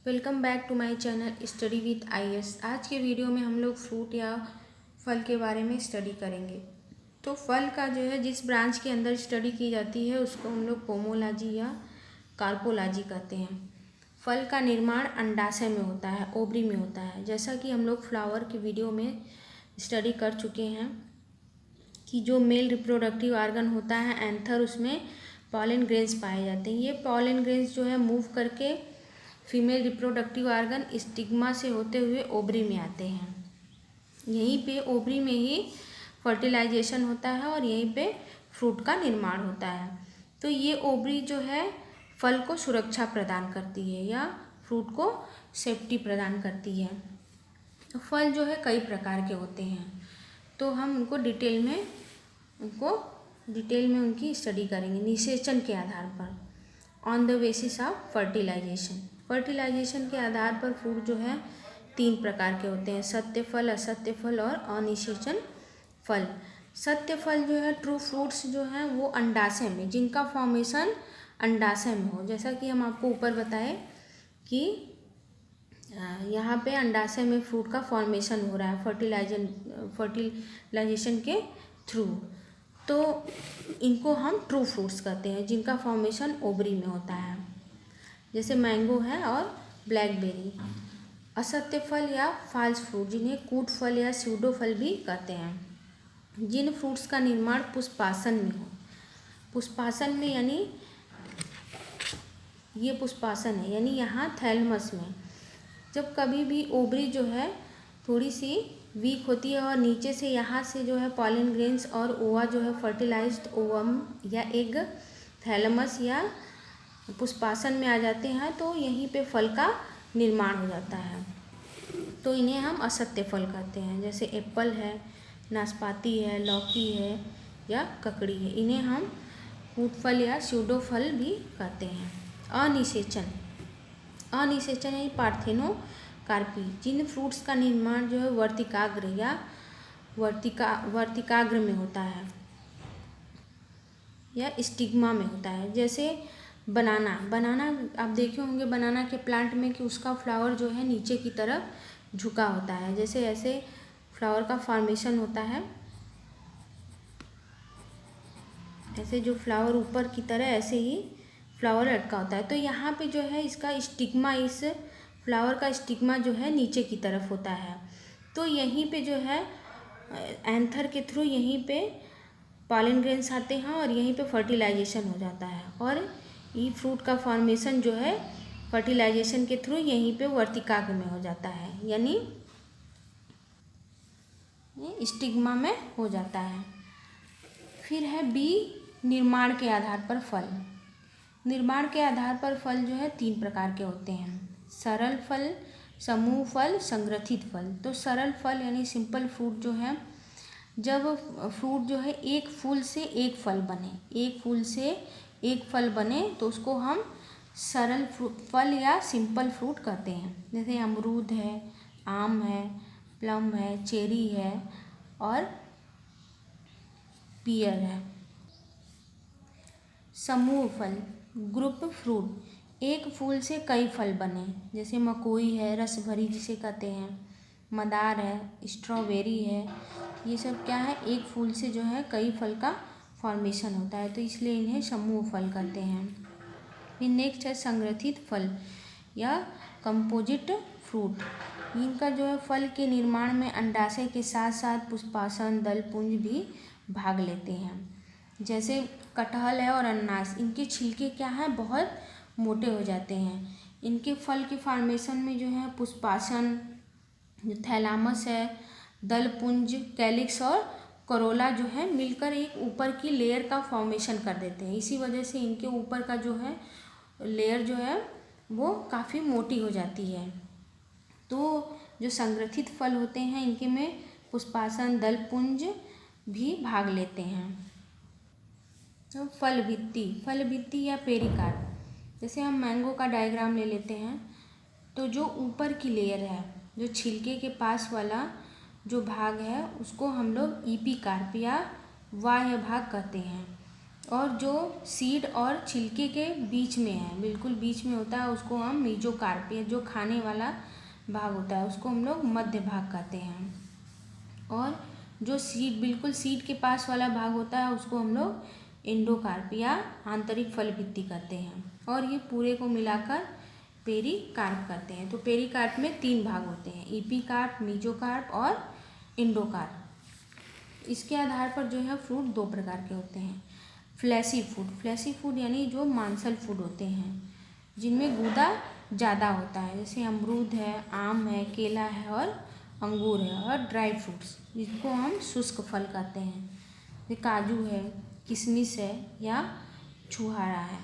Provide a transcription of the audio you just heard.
Welcome back to my channel study with IAS. आज के video में हम लोग फ्रूट या फल के बारे में स्टडी करेंगे। तो फल का जो है जिस ब्रांच के अंदर स्टडी की जाती है उसको हम लोग पोमोलॉजी या कार्पोलॉजी कहते हैं। फल का निर्माण अंडाशय में होता है, ओवरी में होता है। जैसा कि हम लोग फ्लावर के वीडियो में स्टडी कर चुके हैं कि जो मेल रिप्रोडक्टिव ऑर्गन होता है एंथर, उसमें पॉलन ग्रेन्स पाए जाते हैं। ये पॉलन ग्रेन्स जो है मूव करके फीमेल रिप्रोडक्टिव ऑर्गन स्टिग्मा से होते हुए ओवरी में आते हैं। यहीं पे ओवरी में ही फर्टिलाइजेशन होता है और यहीं पे फ्रूट का निर्माण होता है। तो ये ओवरी जो है फल को सुरक्षा प्रदान करती है या फ्रूट को सेफ्टी प्रदान करती है। तो फल जो है कई प्रकार के होते हैं, तो हम उनको डिटेल में उनकी स्टडी करेंगे निषेचन के आधार पर, on the basis of fertilisation. Fertilisation के आधार पर फ्रूट जो है 3 प्रकार के होते हैं, सत्य फल, असत्य फल और अनिषेचन फल। सत्य फल जो है ट्रू फ्रूट्स जो हैं वो अंडाशय में, जिनका फॉर्मेशन अंडाशय में हो। जैसा कि हम आपको ऊपर बताए कि यहाँ पे अंडाशय में फ्रूट का फॉर्मेशन हो रहा है फर्टिलाइजेशन के थ्रू, तो इनको हम ट्रू फ्रूट्स कहते हैं, जिनका फॉर्मेशन ओवरी में होता है, जैसे मैंगो है और ब्लैकबेरी। असत्य फल या फॉल्स फ्रूट, जिन्हें कूट फल या स्यूडो फल भी कहते हैं, जिन फ्रूट्स का निर्माण पुष्पासन में हो। पुष्पासन में यानी ये पुष्पासन है, यानी यहाँ थैलमस में। जब कभी भी ओवरी जो है थोड़ी सी वीक होती है और नीचे से यहाँ से जो है पॉलन ग्रेन्स और ओवा जो है फर्टिलाइज्ड ओवम या एग थैलमस या पुष्पासन में आ जाते हैं, तो यहीं पे फल का निर्माण हो जाता है। तो इन्हें हम असत्य फल कहते हैं, जैसे एप्पल है, नाशपाती है, लौकी है या ककड़ी है। इन्हें हम कूट फल या स्यूडो फल भी कहते हैं। अनिषेचन यानी पार्थेनोकार्पी, जिन फ्रूट्स का निर्माण जो है वर्तिकाग्र या वर्तिकाग्र में होता है या स्टिग्मा में होता है। जैसे बनाना आप देखे होंगे बनाना के प्लांट में कि उसका फ्लावर जो है नीचे की तरफ झुका होता है। जैसे ऐसे फ्लावर का फॉर्मेशन होता है, ऐसे जो फ्लावर ऊपर की तरह ऐसे ही फ्लावर लटका होता है। तो यहाँ पे जो है इसका स्टिग्मा, इस फ्लावर का स्टिग्मा जो है नीचे की तरफ होता है। तो यहीं पे जो है एंथर के थ्रू यहीं पे पॉलन ग्रेन्स आते हैं और यहीं पे फर्टिलाइजेशन हो जाता है, और ये फ्रूट का फॉर्मेशन जो है फर्टिलाइजेशन के थ्रू यहीं पे वर्तिकाग्र में हो जाता है, यानी स्टिग्मा में हो जाता है। फिर है बी, निर्माण के आधार पर फल। निर्माण के आधार पर फल जो है 3 प्रकार के होते हैं, सरल फल, समूह फल, संग्रथित फल। तो सरल फल यानी सिंपल फ्रूट जो है, जब फ्रूट जो है एक फूल से एक फल बने तो उसको हम सरल फल या सिंपल फ्रूट कहते हैं। जैसे अमरूद है, आम है, प्लम है, चेरी है और पियर है। समूह फल, ग्रुप फ्रूट, एक फूल से कई फल बने, जैसे मकोई है, रसभरी जिसे कहते हैं, मदार है, स्ट्रॉबेरी है। ये सब क्या है, एक फूल से जो है कई फल का फॉर्मेशन होता है, तो इसलिए इन्हें समूह फल कहते हैं। फिर नेक्स्ट है संग्रथित फल या कंपोजिट फ्रूट। इनका जो है फल के निर्माण में अंडाशय के साथ साथ पुष्पासन, दल पुंज भी भाग लेते हैं। जैसे कटहल है और अनानास, इनके छिलके क्या है, बहुत मोटे हो जाते हैं। इनके फल के फॉर्मेशन में जो है पुष्पासन, जो थैलामस है, दल पुंज, कैलिक्स और करोला जो है मिलकर एक ऊपर की लेयर का फॉर्मेशन कर देते हैं। इसी वजह से इनके ऊपर का जो है लेयर जो है वो काफ़ी मोटी हो जाती है। तो जो संग्रथित फल होते हैं इनके में पुष्पासन, दल पुंज भी भाग लेते हैं। तो फल भित्ति या पेरिकार्प, जैसे हम मैंगो का डायग्राम ले लेते हैं, तो जो ऊपर की लेयर है, जो छिलके के पास वाला जो भाग है, उसको हम लोग ईपीकार्प या बाह्य भाग कहते हैं। और जो सीड और छिलके के बीच में है, बिल्कुल बीच में होता है, उसको हम मीजोकार्प, या जो खाने वाला भाग होता है उसको हम लोग मध्य भाग कहते हैं। और जो सीड, बिल्कुल सीड के पास वाला भाग होता है उसको हम लोग एंडोकार्प या आंतरिक फल भित्ति कहते हैं। और ये पूरे को मिलाकर पेरिकार्प कहते हैं। तो पेरिकार्प में 3 भाग होते हैं, एपिकार्प, मीजोकार्प और एंडोकार्प। इसके आधार पर जो है फ्रूट 2 प्रकार के होते हैं। फ्लैशी फूड यानी जो मांसल फूड होते हैं, जिनमें गूदा ज़्यादा होता है, जैसे अमरूद है, आम है, केला है और अंगूर है। और ड्राई फ्रूट्स, जिसको हम शुष्क फल कहते हैं, जैसे काजू है, किशमिश है या छुहारा है।